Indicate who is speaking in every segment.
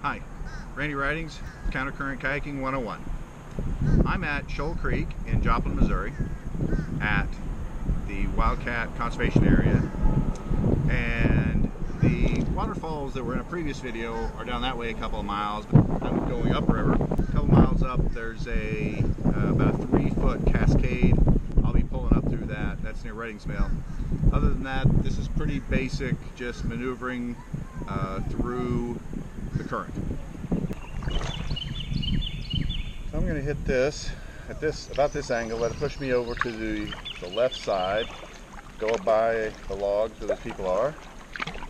Speaker 1: Hi, Randy Ridings, Countercurrent Kayaking 101. I'm at Shoal Creek in Joplin, Missouri at the Wildcat Conservation Area, and the waterfalls that were in a previous video are down that way a couple of miles. I'm going upriver. A couple miles up there's about a 3-foot cascade. I'll be pulling up through that. That's near Reddings Mill. Other than that, this is pretty basic, just maneuvering through the current. So I'm going to hit this at about this angle, let it push me over to the left side, go by the logs where the people are,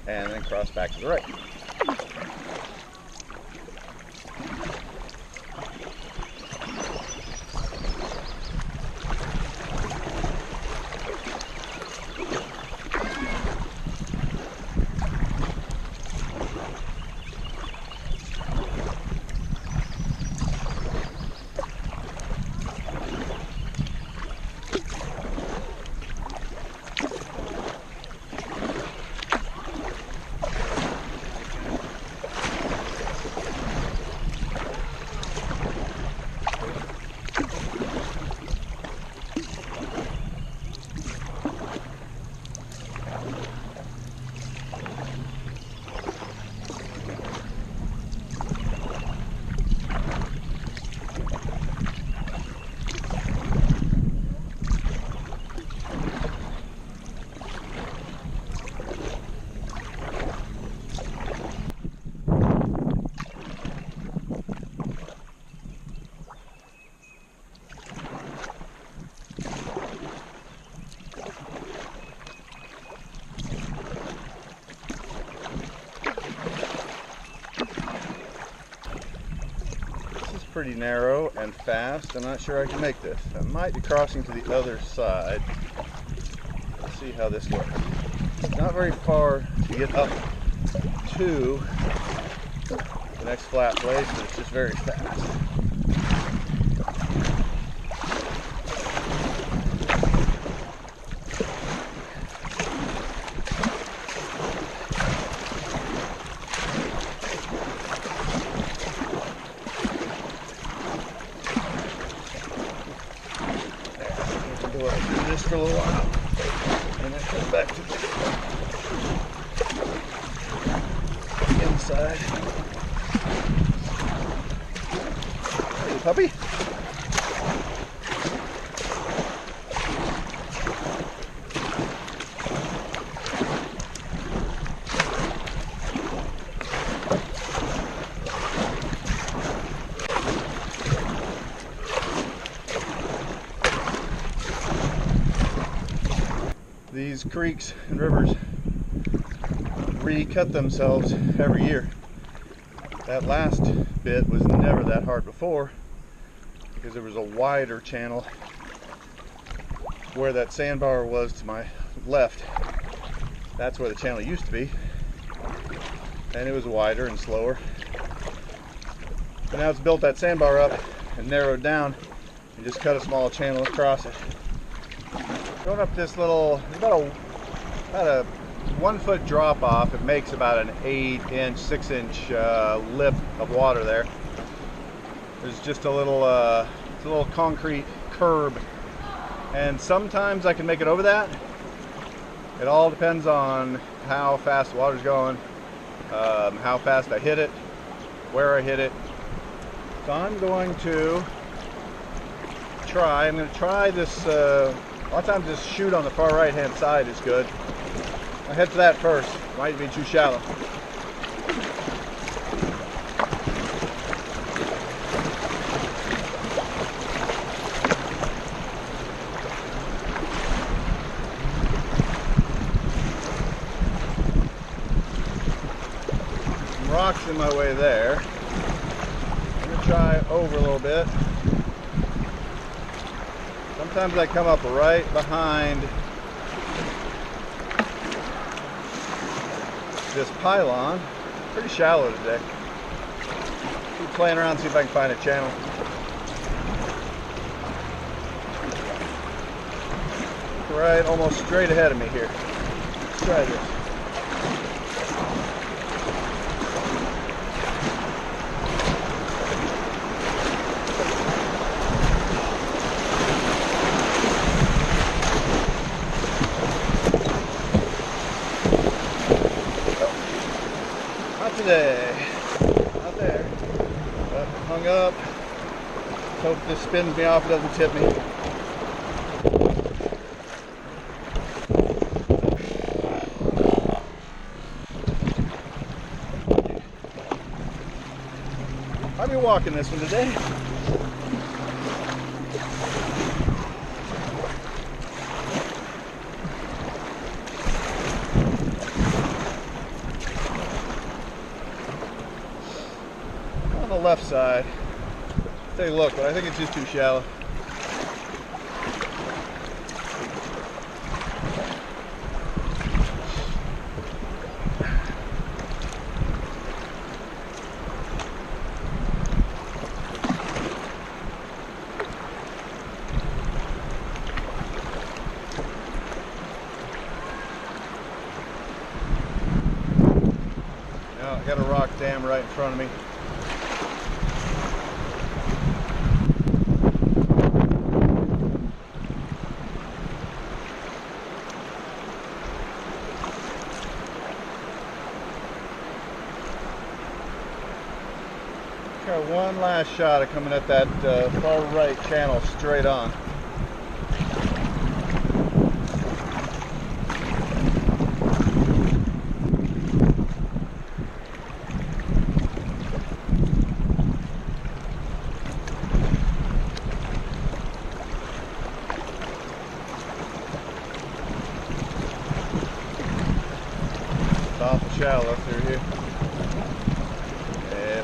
Speaker 1: and then cross back to the right. Pretty narrow and fast. I'm not sure I can make this. I might be crossing to the other side. Let's see how this works. It's not very far to get up to the next flat place, but it's just very fast. This for a little while, and then come back to the inside. Hey, puppy. These creeks and rivers recut themselves every year. That last bit was never that hard before because there was a wider channel where that sandbar was to my left. That's where the channel used to be, and it was wider and slower. But now it's built that sandbar up and narrowed down and just cut a small channel across it. Going up this little, about a 1-foot drop off, it makes about an 8-inch, 6-inch lip of water there. There's just a little concrete curb, and sometimes I can make it over that. It all depends on how fast the water's going, how fast I hit it, where I hit it. So I'm going to try this. A lot of times this chute on the far right hand side is good. I'll head for that first. Might be too shallow. Some rocks in my way there. I'm going to try over a little bit. Sometimes I come up right behind this pylon. Pretty shallow today. Keep playing around, see if I can find a channel. Right, almost straight ahead of me here. Let's try this. today. Out there. Hung up. Hope this spins me off, it doesn't tip me. I'll be walking this one today. On the left side. Take a look, but I think it's just too shallow. Now I got a rock dam right in front of me. Got one last shot of coming at that far right channel straight on. It's awful shallow through here. Yeah.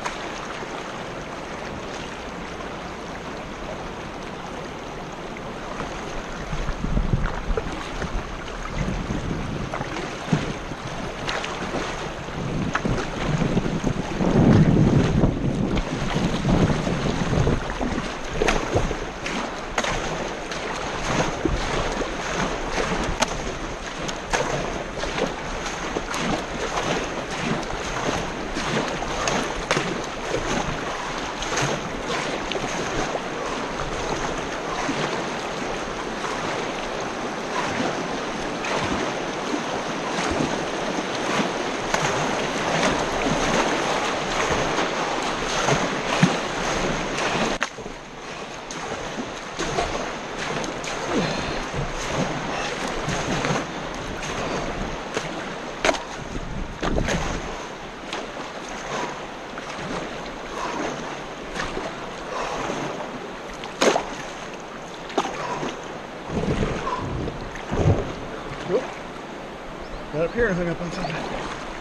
Speaker 1: Got up here and hung up on something.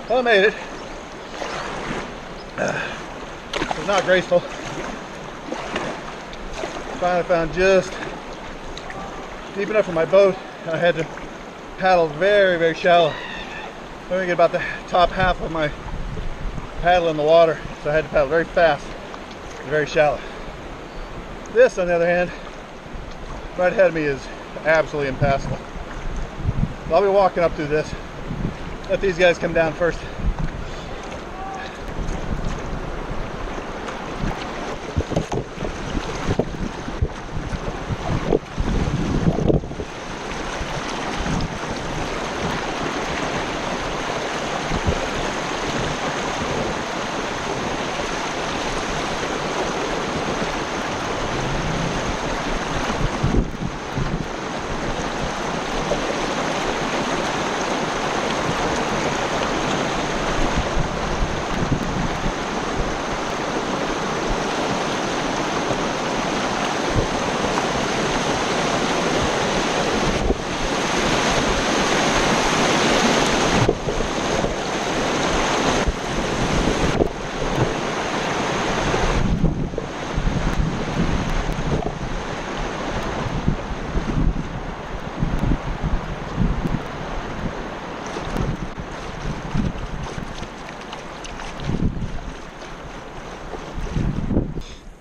Speaker 1: Well, I made it. It was not graceful. Finally found just deep enough for my boat. I had to paddle very, very shallow. I think about the top half of my paddle in the water, so I had to paddle very fast and very shallow. This, on the other hand, right ahead of me is absolutely impassable. So I'll be walking up through this. Let these guys come down first.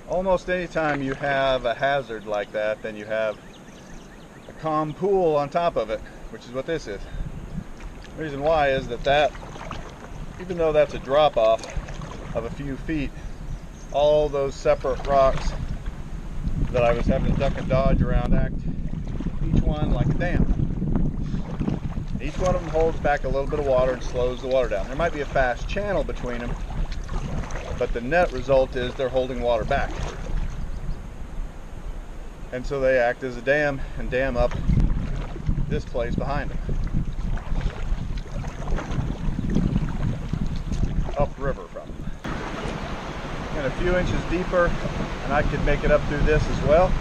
Speaker 1: Almost any time you have a hazard like that, then you have a calm pool on top of it, which is what this is. The reason why is that even though that's a drop off of a few feet, all those separate rocks that I was having to duck and dodge around act each one like a dam. Each one of them holds back a little bit of water and slows the water down. There might be a fast channel between them, but the net result is they're holding water back. And so they act as a dam and dam up this place behind them. Upriver from them. And a few inches deeper, and I could make it up through this as well.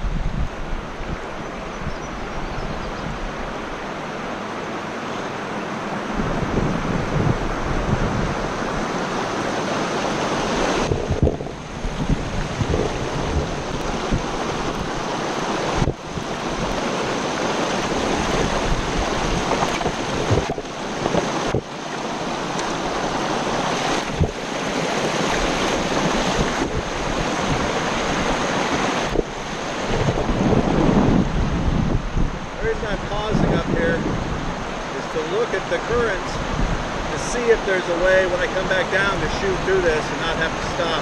Speaker 1: The currents to see if there's a way when I come back down to shoot through this and not have to stop.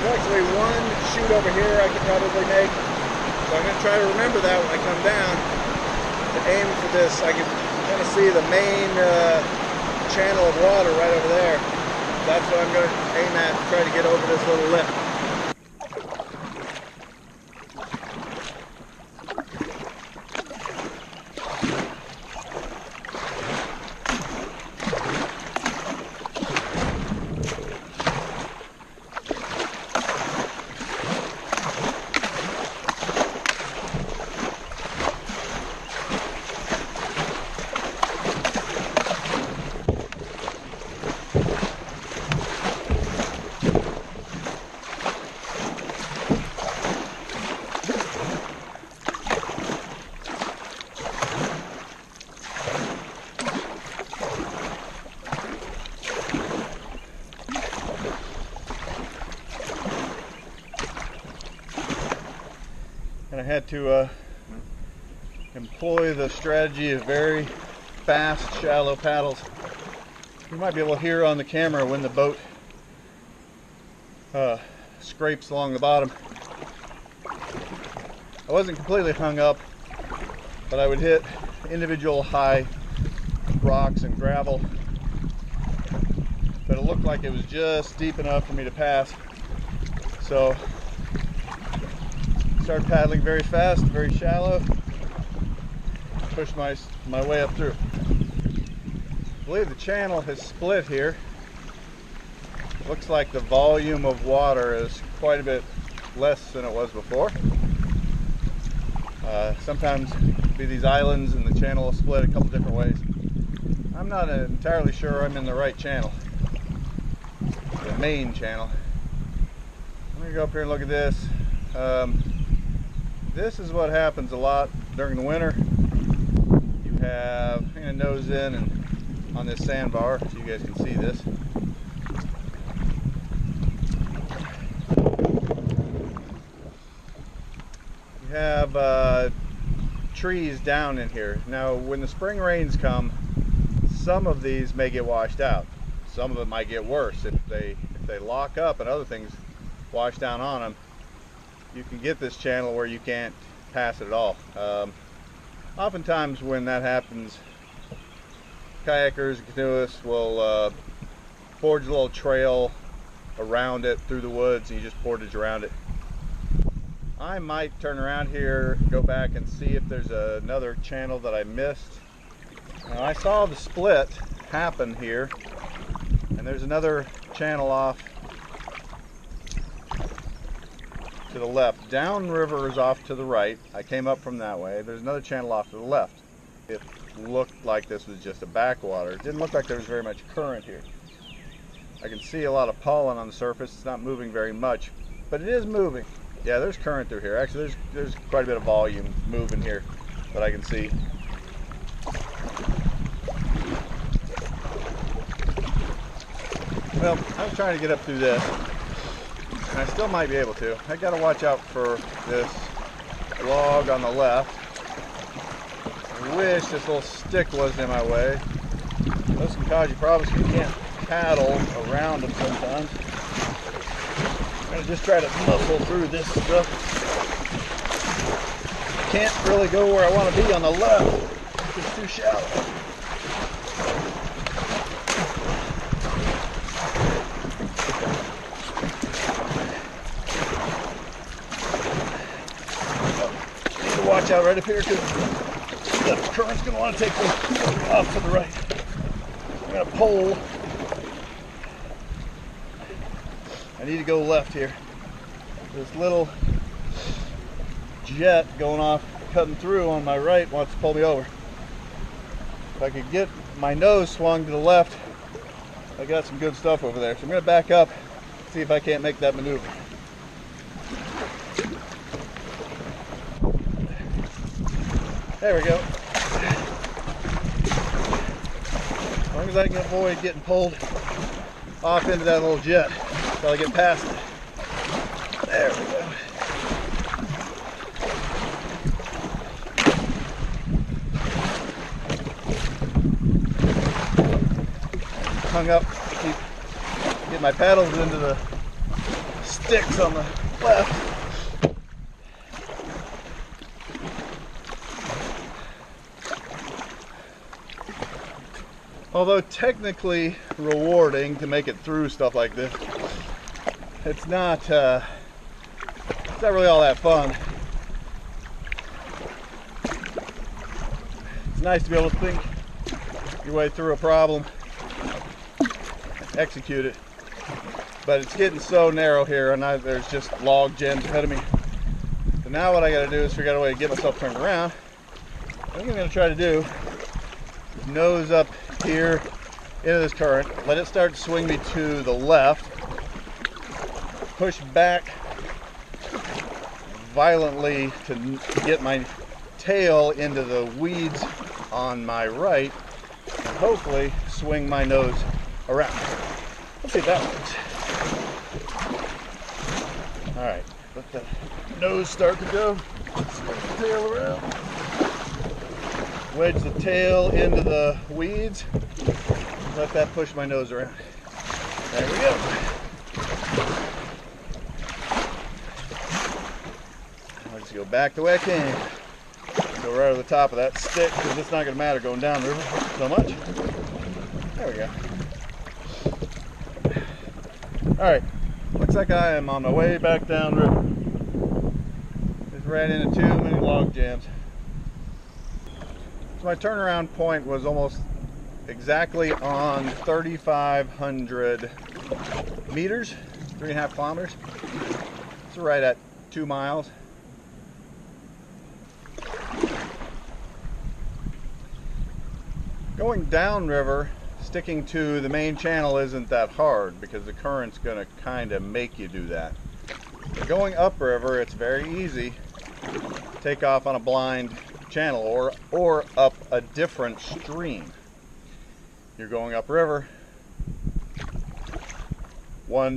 Speaker 1: There's actually one chute over here I could probably make, so I'm going to try to remember that when I come down to aim for this. I can kind of see the main channel of water right over there. That's what I'm going to aim at to try to get over this little lip. And I had to employ the strategy of very fast, shallow paddles. You might be able to hear on the camera when the boat scrapes along the bottom. I wasn't completely hung up, but I would hit individual high rocks and gravel, but it looked like it was just deep enough for me to pass. So started paddling very fast, very shallow, pushed my way up through. I believe the channel has split here. Looks like the volume of water is quite a bit less than it was before. Sometimes be these islands and the channel will split a couple different ways. I'm not entirely sure I'm in the right channel, the main channel. I'm gonna go up here and look at this. This is what happens a lot during the winter. You have, I'm gonna nose in and on this sandbar so you guys can see this. You have trees down in here. Now when the spring rains come, some of these may get washed out. Some of it might get worse if they lock up and other things wash down on them. You can get this channel where you can't pass it at all. Oftentimes when that happens, kayakers and canoeists will forge a little trail around it through the woods, and you just portage around it. I might turn around here, go back and see if there's another channel that I missed. Now, I saw the split happen here, and there's another channel off to the left. Downriver is off to the right. I came up from that way. There's another channel off to the left. It looked like this was just a backwater. It didn't look like there was very much current here. I can see a lot of pollen on the surface. It's not moving very much, but it is moving. Yeah, there's current through here. Actually, there's quite a bit of volume moving here that I can see. Well, I was trying to get up through this, and I still might be able to. I got to watch out for this log on the left. I wish this little stick wasn't in my way. Those can cause you problems if you can't paddle around them sometimes. I'm going to just try to muscle through this stuff. Can't really go where I want to be on the left. it's too shallow. Need to watch out right up here because the current's going to want to take me off to the right. I'm going to pole. I need to go left here. This little jet going off, cutting through on my right wants to pull me over. If I could get my nose swung to the left, I got some good stuff over there. So I'm going to back up, see if I can't make that maneuver. There we go. As long as I can avoid getting pulled off into that little jet until I get past it. There we go. Hung up, get my paddles into the sticks on the left. Although technically rewarding to make it through stuff like this, it's not really all that fun. It's nice to be able to think your way through a problem, execute it, but it's getting so narrow here, and there's just log jams ahead of me. So now what I got to do is figure out a way to get myself turned around. I think I'm going to try to do is nose up here into this current, let it start to swing me to the left, push back violently to get my tail into the weeds on my right, and hopefully swing my nose around. Let's see if that works. All right, let the nose start to go. Swing the tail around. Wedge the tail into the weeds. Let that push my nose around. There we go. I'll just go back the way I can. Go right over the top of that stick because it's not going to matter going down river so much. There we go. Alright, looks like I am on my way back down river. Just ran into too many log jams. So my turnaround point was almost exactly on 3,500 meters, 3.5 kilometers. It's right at 2 miles. Going downriver, sticking to the main channel isn't that hard because the current's going to kind of make you do that. But going upriver, it's very easy to take off on a blind channel or up a different stream. You're going upriver, one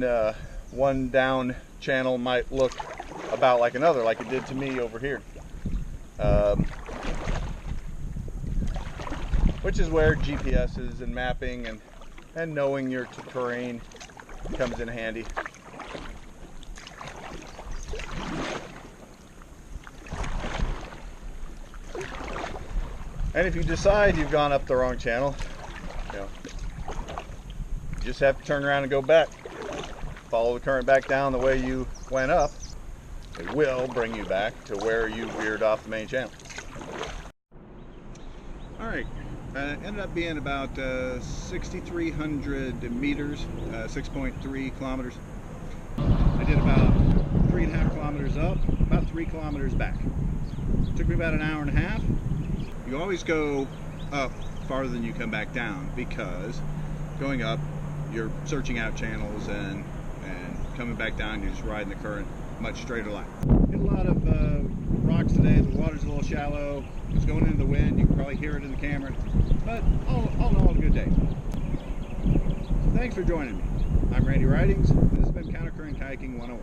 Speaker 1: down channel might look about like another, like it did to me over here. Which is where GPSs and mapping and knowing your terrain comes in handy. And if you decide you've gone up the wrong channel, you just have to turn around and go back. Follow the current back down the way you went up. It will bring you back to where you veered off the main channel. All right. Ended up being about 6,300 meters, 6.3 kilometers. I did about 3.5 kilometers up, about 3 kilometers back. Took me about an hour and a half. You always go up farther than you come back down because going up, you're searching out channels and coming back down, you're just riding the current much straighter line. Hit a lot of rocks today. The water's a little shallow. It's going into the wind. You can probably hear it in the camera. But all in all, a good day. So thanks for joining me. I'm Randy Ridings. This has been Counter Current Kayaking 101.